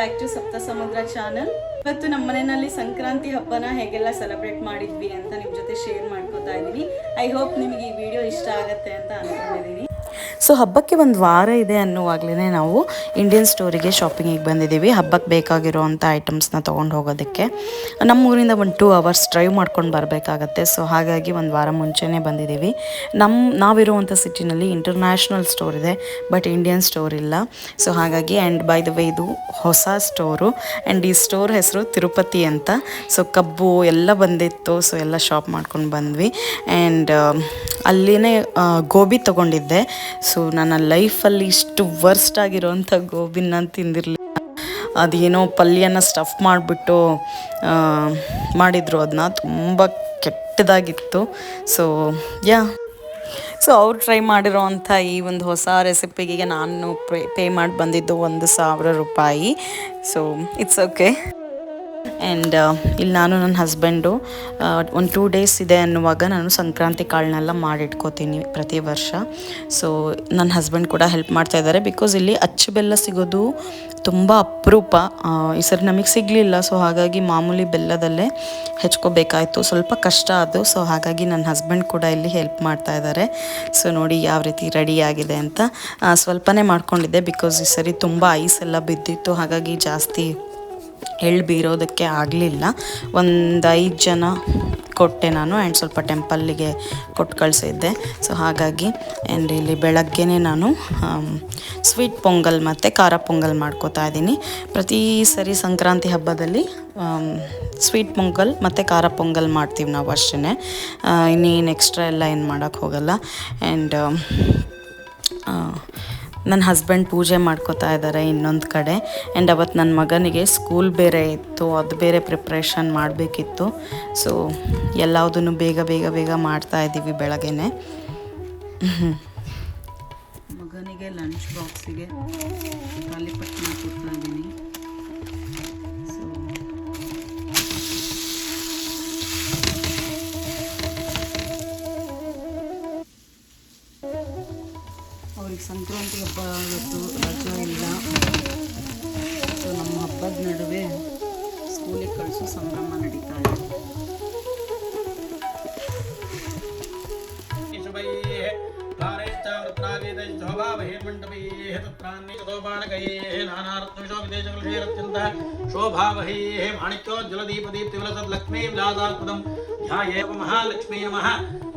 Back to ಸಪ್ತ ಸಮುದ್ರ channel. ಇವತ್ತು ನಮ್ಮ ಮನೆಯಲ್ಲಿ ಸಂಕ್ರಾಂತಿ ಹಬ್ಬನ ಹೇಗೆಲ್ಲ ಸೆಲೆಬ್ರೇಟ್ ಮಾಡಿದ್ವಿ ಅಂತ ನಿಮ್ಮ ಜೊತೆ ಶೇರ್ ಮಾಡ್ಕೋತಾ ಇದ್ದೀನಿ. ಐ ಹೋಪ್ ನಿಮಗೆ ಈ ವಿಡಿಯೋ ಇಷ್ಟ ಆಗುತ್ತೆ ಅಂತ ಅನ್ಕೊಂಡಿದ್ದೀನಿ. ಸೊ ಹಬ್ಬಕ್ಕೆ ಒಂದು ವಾರ ಇದೆ ಅನ್ನುವಾಗಲೇ ನಾವು ಇಂಡಿಯನ್ ಸ್ಟೋರಿಗೆ ಶಾಪಿಂಗಿಗೆ ಬಂದಿದ್ದೀವಿ. ಹಬ್ಬಕ್ಕೆ ಬೇಕಾಗಿರೋವಂಥ ಐಟಮ್ಸ್ನ ತೊಗೊಂಡು ಹೋಗೋದಕ್ಕೆ. ನಮ್ಮೂರಿಂದ ಒಂದು 2 ಅವರ್ಸ್ ಡ್ರೈವ್ ಮಾಡ್ಕೊಂಡು ಬರಬೇಕಾಗತ್ತೆ. ಸೊ ಹಾಗಾಗಿ ಒಂದು ವಾರ ಮುಂಚೆನೇ ಬಂದಿದ್ದೀವಿ. ನಾವಿರುವಂಥ ಸಿಟಿನಲ್ಲಿ ಇಂಟರ್ನ್ಯಾಷನಲ್ ಸ್ಟೋರ್ ಇದೆ, ಬಟ್ ಇಂಡಿಯನ್ ಸ್ಟೋರ್ ಇಲ್ಲ. ಸೊ ಹಾಗಾಗಿ ಆ್ಯಂಡ್ ಬೈ ದ ವೇ ಇದು ಹೊಸ ಸ್ಟೋರು ಆ್ಯಂಡ್ ಈ ಸ್ಟೋರ್ ಹೆಸರು ತಿರುಪತಿ ಅಂತ. ಸೊ ಕಬ್ಬು ಎಲ್ಲ ಬಂದಿತ್ತು. ಸೊ ಎಲ್ಲ ಶಾಪ್ ಮಾಡ್ಕೊಂಡು ಬಂದ್ವಿ. ಆ್ಯಂಡ್ ಅಲ್ಲಿನೇ ಗೋಬಿ ತೊಗೊಂಡಿದ್ದೆ. ಸೊ ನನ್ನ ಲೈಫಲ್ಲಿ ಇಷ್ಟು ವರ್ಸ್ಟ್ ಆಗಿರೋವಂಥ ಗೋಬಿನ ನಾನು ತಿಂದಿರಲಿಲ್ಲ. ಅದೇನೋ ಪಲ್ಯನ ಸ್ಟಫ್ ಮಾಡಿಬಿಟ್ಟು ಮಾಡಿದರು, ಅದನ್ನ ತುಂಬ ಕೆಟ್ಟದಾಗಿತ್ತು. ಸೊ ಅವ್ರು ಟ್ರೈ ಮಾಡಿರೋ ಅಂಥ ಈ ಒಂದು ಹೊಸ ರೆಸಿಪಿಗೆ ನಾನು ಪೇ ಮಾಡಿ ಬಂದಿದ್ದು 1,000 ರೂಪಾಯಿ. So it's okay. ಆ್ಯಂಡ್ ಇಲ್ಲಿ ನಾನು ನನ್ನ ಹಸ್ಬೆಂಡು ಒಂದು 2 ಡೇಸ್ ಇದೆ ಅನ್ನುವಾಗ ನಾನು ಸಂಕ್ರಾಂತಿ ಕಾಳನ್ನೆಲ್ಲ ಮಾಡಿಟ್ಕೋತೀನಿ ಪ್ರತಿ ವರ್ಷ. ಸೊ ನನ್ನ ಹಸ್ಬೆಂಡ್ ಕೂಡ ಹೆಲ್ಪ್ ಮಾಡ್ತಾಯಿದ್ದಾರೆ. ಬಿಕಾಸ್ ಇಲ್ಲಿ ಅಚ್ಚು ಬೆಲ್ಲ ಸಿಗೋದು ತುಂಬ ಅಪರೂಪ. ಈ ಸರಿ ನಮಗೆ ಸಿಗಲಿಲ್ಲ. ಸೊ ಹಾಗಾಗಿ ಮಾಮೂಲಿ ಬೆಲ್ಲದಲ್ಲೇ ಹೆಚ್ಕೋಬೇಕಾಯಿತು. ಸ್ವಲ್ಪ ಕಷ್ಟ ಅದು. ಸೊ ಹಾಗಾಗಿ ನನ್ನ ಹಸ್ಬೆಂಡ್ ಕೂಡ ಇಲ್ಲಿ ಹೆಲ್ಪ್ ಮಾಡ್ತಾ ಇದ್ದಾರೆ. ಸೊ ನೋಡಿ ಯಾವ ರೀತಿ ರೆಡಿ ಆಗಿದೆ ಅಂತ. ಸ್ವಲ್ಪನೇ ಮಾಡ್ಕೊಂಡಿದ್ದೆ ಬಿಕಾಸ್ ಈ ಸರಿ ತುಂಬ ಐಸ್ ಎಲ್ಲ ಬಿದ್ದಿತ್ತು. ಹಾಗಾಗಿ ಜಾಸ್ತಿ ಎಳ್ಳು ಬೀರೋದಕ್ಕೆ ಆಗಲಿಲ್ಲ. ಒಂದು 5 ಜನ ಕೊಟ್ಟೆ ನಾನು. ಆ್ಯಂಡ್ ಸ್ವಲ್ಪ ಟೆಂಪಲ್ಲಿಗೆ ಕೊಟ್ಟು ಕಳಿಸಿದ್ದೆ. ಸೊ ಹಾಗಾಗಿ ಆ್ಯಂಡ್ ಇಲ್ಲಿ ಬೆಳಗ್ಗೆನೇ ನಾನು ಸ್ವೀಟ್ ಪೊಂಗಲ್ ಮತ್ತು ಖಾರ ಪೊಂಗಲ್ ಮಾಡ್ಕೋತಾ ಇದ್ದೀನಿ. ಪ್ರತಿ ಸರಿ ಸಂಕ್ರಾಂತಿ ಹಬ್ಬದಲ್ಲಿ ಸ್ವೀಟ್ ಪೊಂಗಲ್ ಮತ್ತು ಖಾರ ಪೊಂಗಲ್ ಮಾಡ್ತೀವಿ ನಾವು ಅಷ್ಟೇ. ಇನ್ನೇನು ಎಕ್ಸ್ಟ್ರಾ ಎಲ್ಲ ಏನು ಮಾಡೋಕ್ಕೆ ಹೋಗಲ್ಲ. ಆ್ಯಂಡ್ ನನ್ನ ಹಸ್ಬೆಂಡ್ ಪೂಜೆ ಮಾಡ್ಕೋತಾ ಇದ್ದಾರೆ ಇನ್ನೊಂದು ಕಡೆ. ಆ್ಯಂಡ್ ಅವತ್ತು ನನ್ನ ಮಗನಿಗೆ ಸ್ಕೂಲ್ ಬೇರೆ ಇತ್ತು, ಅದು ಬೇರೆ ಪ್ರಿಪ್ರೇಷನ್ ಮಾಡಬೇಕಿತ್ತು. ಸೊ ಎಲ್ಲದನ್ನು ಬೇಗ ಮಾಡ್ತಾಯಿದ್ದೀವಿ ಬೆಳಗ್ಗೆನೆ. ಮಗನಿಗೆ ಲಂಚ್ ಬಾಕ್ಸಿಗೆ ತಾಲಿಪಟ್ಟು ಮಾಡ್ಕೊಡ್ತಾ ಇದ್ದೀನಿ. ಸೊ ಅವ್ರಿಗೆ ಸಂಕ್ರಾಂತಿ ಹಬ್ಬ ಇವತ್ತು ರಜಾ ಇಲ್ಲ. ಸೊ ನಮ್ಮ ಹಬ್ಬದ ನಡುವೆ ಸ್ಕೂಲಿಗೆ ಕಳಿಸೋ ಸಂಭ್ರಮ ನಡೀತಾ ಇದೆ.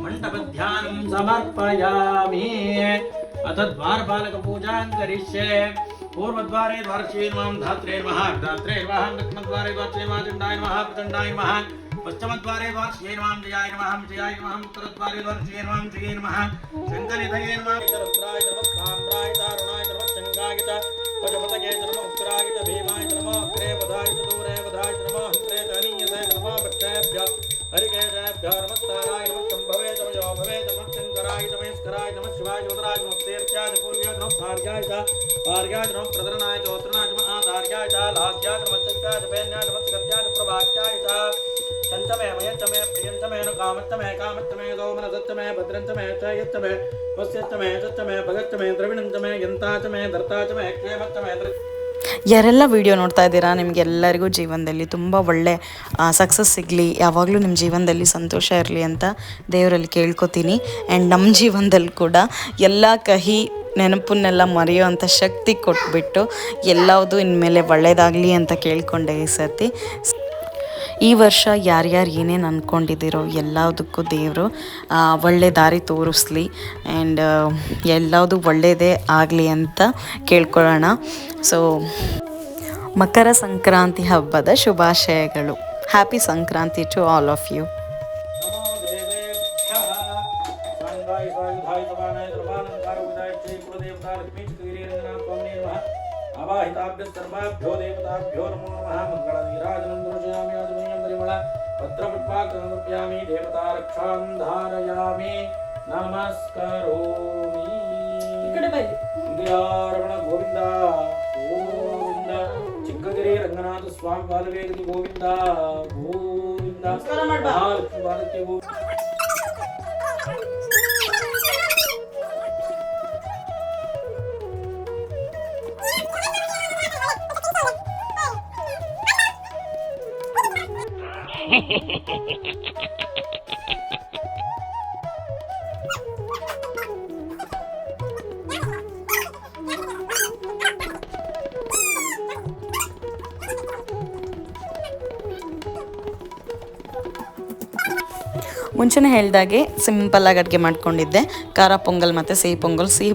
ಮಂಟಪಧ್ಯಾನಂ ಸಮರ್ಪಯಾಮಿ. अथ द्वारपालकपूजां करिष्ये. पूर्वद्वारे द्वारश्री नमः, धात्रे नमः, धात्रे नमः, दक्षिणद्वारे द्वारश्री नमः, चण्डाय नमः, प्रचण्डाय नमः, पश्चिमद्वारे द्वारश्री नमः, जयाय नमः, जयाय नमः, उत्तरद्वारे द्वारश्री नमः, जये नमः, शङ्करनिधये नमः, रुद्राय नमः, ताम्राय तारुणाय नमः, चङ्गाय पशुपतये नमः, उत्तराय भीमाय नमः, अग्रे वधाय दूरे वधाय नमः, हन्त्रे धनीयते नमः, पक्षेभ्यः हरिकेशेभ्यः नमः, ताराय नमः, शम्भवे नमः, योभवे नमः, शङ्कराय नमः, स्कराय नमः, शिवाय ज्योतिराय नमः, तीर्थ्याय पूर्व्याय नमः, भार्याय नमः, प्रदरणाय चोत्रणाय नमः, आधार्याय लाभ्याय नमः, चक्राय वेन्याय नमः, सत्याय प्रभात्याय शंचमे मयचमे प्रियंचमे कामत्तमे कामत्तमे गौमनदत्तमे भद्रंचमे चयत्तमे वस्यत्तमे चत्तमे भगत्तमे द्रविणंचमे यंताचमे धर्ताचमे क्षेमत्तमे. ಯಾರೆಲ್ಲ ವಿಡಿಯೋ ನೋಡ್ತಾ ಇದ್ದೀರಾ, ನಿಮಗೆಲ್ಲರಿಗೂ ಜೀವನದಲ್ಲಿ ತುಂಬ ಒಳ್ಳೆ ಸಕ್ಸಸ್ ಸಿಗಲಿ, ಯಾವಾಗಲೂ ನಿಮ್ಮ ಜೀವನದಲ್ಲಿ ಸಂತೋಷ ಇರಲಿ ಅಂತ ದೇವರಲ್ಲಿ ಕೇಳ್ಕೊತೀನಿ. ಆ್ಯಂಡ್ ನಮ್ಮ ಜೀವನದಲ್ಲಿ ಕೂಡ ಎಲ್ಲ ಕಹಿ ನೆನಪನ್ನೆಲ್ಲ ಮರೆಯೋ ಅಂಥ ಶಕ್ತಿ ಕೊಟ್ಬಿಟ್ಟು ಎಲ್ಲವುದು ಇನ್ಮೇಲೆ ಒಳ್ಳೆಯದಾಗಲಿ ಅಂತ ಕೇಳ್ಕೊಂಡೆ ಈ ಸರ್ತಿ. ಈ ವರ್ಷ ಯಾರ್ಯಾರು ಏನೇನು ಅಂದ್ಕೊಂಡಿದ್ದೀರೋ ಎಲ್ಲದಕ್ಕೂ ದೇವರು ಒಳ್ಳೆ ದಾರಿ ತೋರಿಸ್ಲಿ. ಆ್ಯಂಡ್ ಎಲ್ಲವುದು ಒಳ್ಳೆಯದೇ ಆಗಲಿ ಅಂತ ಕೇಳ್ಕೊಳ್ಳೋಣ. ಸೊ ಮಕರ ಸಂಕ್ರಾಂತಿ ಹಬ್ಬದ ಶುಭಾಶಯಗಳು. Happy Sankranti to all of you. सर्वाभ्यो देवताभ्यो नमो नमः. मंगलनीराजनं दर्शयामि आजमनीयं परिमला पत्रपुष्पाक्षं समर्पयामि. देवता रक्षां धारयामि. नमस्करोमि. इंद्रियारमण गोविंद गोविंद. चिक्कगिरि रंगनाथ स्वामी बालवेगति गोविंद गोविंद. महालक्ष्मी बालके गोविंद. ಮುಂಚೆನೇ ಹೇಳ್ದಾಗೆ ಸಿಂಪಲ್ಲಾಗಿ ಅಡುಗೆ ಮಾಡ್ಕೊಂಡಿದ್ದೆ, ಖಾರ ಪೊಂಗಲ್ ಮತ್ತು ಸಿಹಿ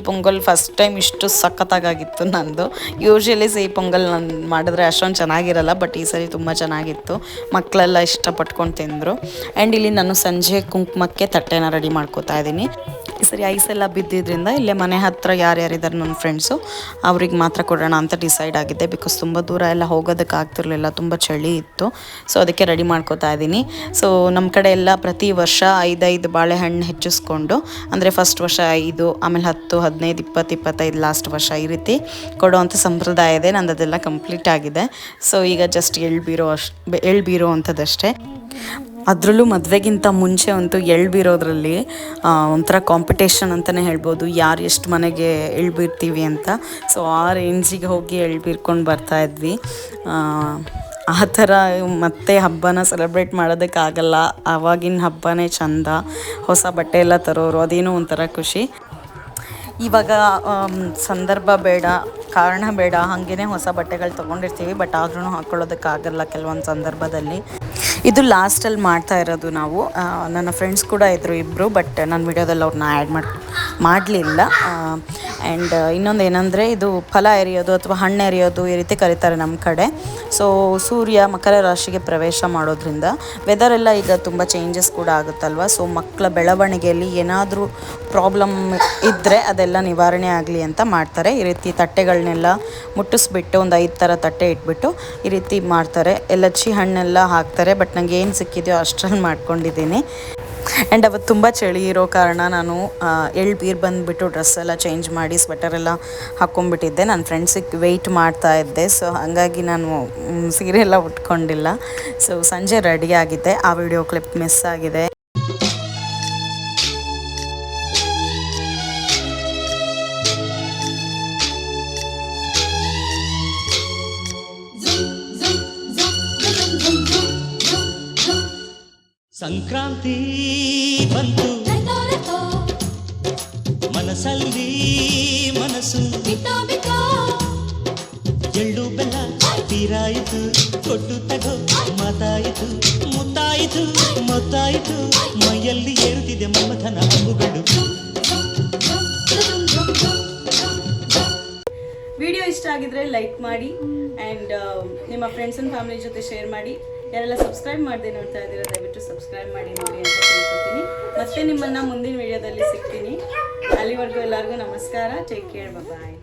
ಪೊಂಗಲ್ ಫಸ್ಟ್ ಟೈಮ್ ಇಷ್ಟು ಸಖತ್ತಾಗಿತ್ತು ನಂದು. ಯೂಶ್ವಲಿ ಸಿಹಿ ಪೊಂಗಲ್ ನಾನು ಮಾಡಿದ್ರೆ ಅಷ್ಟೊಂದು ಚೆನ್ನಾಗಿರಲ್ಲ, ಬಟ್ ಈ ಸರಿ ತುಂಬ ಚೆನ್ನಾಗಿತ್ತು. ಮಕ್ಕಳೆಲ್ಲ ಇಷ್ಟಪಟ್ಕೊಂಡು ತಿಂದರು. ಆ್ಯಂಡ್ ಇಲ್ಲಿ ನಾನು ಸಂಜೆ ಕುಂಕುಮಕ್ಕೆ ತಟ್ಟೆನ ರೆಡಿ ಮಾಡ್ಕೋತಾ ಇದ್ದೀನಿ. ಈ ಸರಿ ಐಸೆಲ್ಲ ಬಿದ್ದಿದ್ದರಿಂದ ಇಲ್ಲೇ ಮನೆ ಹತ್ತಿರ ಯಾರ್ಯಾರಿದ್ದಾರೆ ನನ್ನ ಫ್ರೆಂಡ್ಸು ಅವ್ರಿಗೆ ಮಾತ್ರ ಕೊಡೋಣ ಅಂತ ಡಿಸೈಡ್ ಆಗಿದ್ದೆ. ಬಿಕಾಸ್ ತುಂಬ ದೂರ ಎಲ್ಲ ಹೋಗೋದಕ್ಕೆ ಆಗ್ತಿರ್ಲಿಲ್ಲ, ತುಂಬ ಚಳಿ ಇತ್ತು. ಸೊ ಅದಕ್ಕೆ ರೆಡಿ ಮಾಡ್ಕೋತಾ ಇದ್ದೀನಿ. ಸೊ ನಮ್ಮ ಕಡೆ ಎಲ್ಲ ಪ್ರತಿ ವರ್ಷ 5 ಬಾಳೆಹಣ್ಣು ಹೆಚ್ಚಿಸ್ಕೊಂಡು, ಅಂದರೆ ಫಸ್ಟ್ ವರ್ಷ 5, ಆಮೇಲೆ 10, 15, 20, 25 ಲಾಸ್ಟ್ ವರ್ಷ ಈ ರೀತಿ ಕೊಡೋವಂಥ ಸಂಪ್ರದಾಯ ಇದೆ. ನಂದು ಅದೆಲ್ಲ ಕಂಪ್ಲೀಟ್ ಆಗಿದೆ. ಸೊ ಈಗ ಜಸ್ಟ್ ಎಳ್ಳು ಬೀರೋ ಅಂಥದ್ದಷ್ಟೇ. ಅದರಲ್ಲೂ ಮದುವೆಗಿಂತ ಮುಂಚೆ ಅಂತೂ ಎಳ್ಳು ಬೀರೋದ್ರಲ್ಲಿ ಒಂಥರ ಕಾಂಪಿಟೇಷನ್ ಅಂತಲೇ ಹೇಳ್ಬೋದು, ಯಾರು ಎಷ್ಟು ಮನೆಗೆ ಎಳ್ಳು ಬೀರ್ತೀವಿ ಅಂತ. ಸೊ ಆ ರೇಂಜಿಗೆ ಹೋಗಿ ಎಳ್ಳು ಬೀರ್ಕೊಂಡು ಬರ್ತಾಯಿದ್ವಿ. ಆ ಥರ ಮತ್ತೆ ಹಬ್ಬನ ಸೆಲೆಬ್ರೇಟ್ ಮಾಡೋದಕ್ಕಾಗಲ್ಲ. ಆವಾಗಿನ ಹಬ್ಬನೇ ಚಂದ. ಹೊಸ ಬಟ್ಟೆ ಎಲ್ಲ ತರೋರು, ಅದೇನೋ ಒಂಥರ ಖುಷಿ. ಇವಾಗ ಸಂದರ್ಭ ಬೇಡ, ಕಾರಣ ಬೇಡ, ಹಾಗೇ ಹೊಸ ಬಟ್ಟೆಗಳು ತೊಗೊಂಡಿರ್ತೀವಿ, ಬಟ್ ಆದ್ರೂ ಹಾಕ್ಕೊಳ್ಳೋದಕ್ಕಾಗಲ್ಲ ಕೆಲವೊಂದು ಸಂದರ್ಭದಲ್ಲಿ. ಇದು ಲಾಸ್ಟಲ್ಲಿ ಮಾಡ್ತಾ ಇರೋದು ನಾವು. ನನ್ನ ಫ್ರೆಂಡ್ಸ್ ಕೂಡ ಇದ್ದರು ಇಬ್ಬರು, ಬಟ್ ನನ್ನ ವಿಡಿಯೋದಲ್ಲಿ ಅವ್ರನ್ನ ಆ್ಯಡ್ ಮಾಡಲಿಲ್ಲ. ಆ್ಯಂಡ್ ಇನ್ನೊಂದು ಏನಂದರೆ, ಇದು ಫಲ ಎರಿಯೋದು ಅಥವಾ ಹಣ್ಣು ಎರಿಯೋದು ಈ ರೀತಿ ಕರೀತಾರೆ ನಮ್ಮ ಕಡೆ. ಸೊ ಸೂರ್ಯ ಮಕರ ರಾಶಿಗೆ ಪ್ರವೇಶ ಮಾಡೋದ್ರಿಂದ ವೆದರೆಲ್ಲ ಈಗ ತುಂಬ ಚೇಂಜಸ್ ಕೂಡ ಆಗುತ್ತಲ್ವ. ಸೊ ಮಕ್ಕಳ ಬೆಳವಣಿಗೆಯಲ್ಲಿ ಏನಾದರೂ ಪ್ರಾಬ್ಲಮ್ ಇದ್ದರೆ ಅದೆಲ್ಲ ನಿವಾರಣೆ ಆಗಲಿ ಅಂತ ಮಾಡ್ತಾರೆ. ಈ ರೀತಿ ತಟ್ಟೆಗಳನ್ನೆಲ್ಲ ಮುಟ್ಟಿಸ್ಬಿಟ್ಟು ಒಂದು 5 ಥರ ತಟ್ಟೆ ಇಟ್ಬಿಟ್ಟು ಈ ರೀತಿ ಮಾಡ್ತಾರೆ. ಎಲ್ಲಚ್ಚಿ ಹಣ್ಣೆಲ್ಲ ಹಾಕ್ತಾರೆ, ಬಟ್ ನನಗೆ ಏನು ಸಿಕ್ಕಿದೆಯೋ ಅಷ್ಟರಲ್ಲಿ ಮಾಡ್ಕೊಂಡಿದ್ದೀನಿ. ಆ್ಯಂಡ್ ಅವತ್ತು ತುಂಬ ಚಳಿ ಇರೋ ಕಾರಣ ನಾನು ಎಳ್ಳು ಬೀರ್ ಬಂದುಬಿಟ್ಟು ಡ್ರೆಸ್ ಎಲ್ಲ ಚೇಂಜ್ ಮಾಡಿ ಸ್ವೆಟರೆಲ್ಲ ಹಾಕ್ಕೊಂಡ್ಬಿಟ್ಟಿದ್ದೆ. ನನ್ನ ಫ್ರೆಂಡ್ಸಿಗೆ ವೆಯ್ಟ್ ಮಾಡ್ತಾ ಇದ್ದೆ. ಸೊ ಹಾಗಾಗಿ ನಾನು ಸೀರೆ ಎಲ್ಲ ಉಟ್ಕೊಂಡಿಲ್ಲ. ಸೊ ಸಂಜೆ ರೆಡಿ ಆಗಿದ್ದೆ, ಆ ವಿಡಿಯೋ ಕ್ಲಿಪ್ ಮಿಸ್ ಆಗಿದೆ. ಸಂಕ್ರಾಂತಿ ಬಂತು ಮನಸ್ಸಲ್ಲಿ ಮನಸ್ಸು ಎಳ್ಳು ಬೆಲ್ಲ ತೀರಾಯಿತು, ಕೊಟ್ಟು ತಗೋ ಮಾತಾಯಿತು, ಮುತ್ತಾಯಿತು ಮೊತ್ತಾಯಿತು, ಮೈಯಲ್ಲಿ ಏರುತ್ತಿದೆ ಮಮಥನ ಅಂಬುಗಳು. ವಿಡಿಯೋ ಇಷ್ಟ ಆಗಿದ್ರೆ ಲೈಕ್ ಮಾಡಿ ಆ್ಯಂಡ್ ನಿಮ್ಮ ಫ್ರೆಂಡ್ಸ್ ಆ್ಯಂಡ್ ಫ್ಯಾಮಿಲಿ ಜೊತೆ ಶೇರ್ ಮಾಡಿ. ಯಾರೆಲ್ಲ ಸಬ್ಸ್ಕ್ರೈಬ್ ಮಾಡದೆ ನೋಡ್ತಾ ಇದ್ದೀರಾ ದಯವಿಟ್ಟು ಸಬ್ಸ್ಕ್ರೈಬ್ ಮಾಡಿ ನೋಡಿ ಅಂತ ಕೇಳ್ಕೊತೀನಿ. ಮತ್ತೆ ನಿಮ್ಮನ್ನು ಮುಂದಿನ ವಿಡಿಯೋದಲ್ಲಿ ಸಿಗ್ತೀನಿ. ಅಲ್ಲಿವರೆಗೂ ಎಲ್ಲರಿಗೂ ನಮಸ್ಕಾರ. ಟೇಕ್ ಕೇರ್, ಬಾಯ್.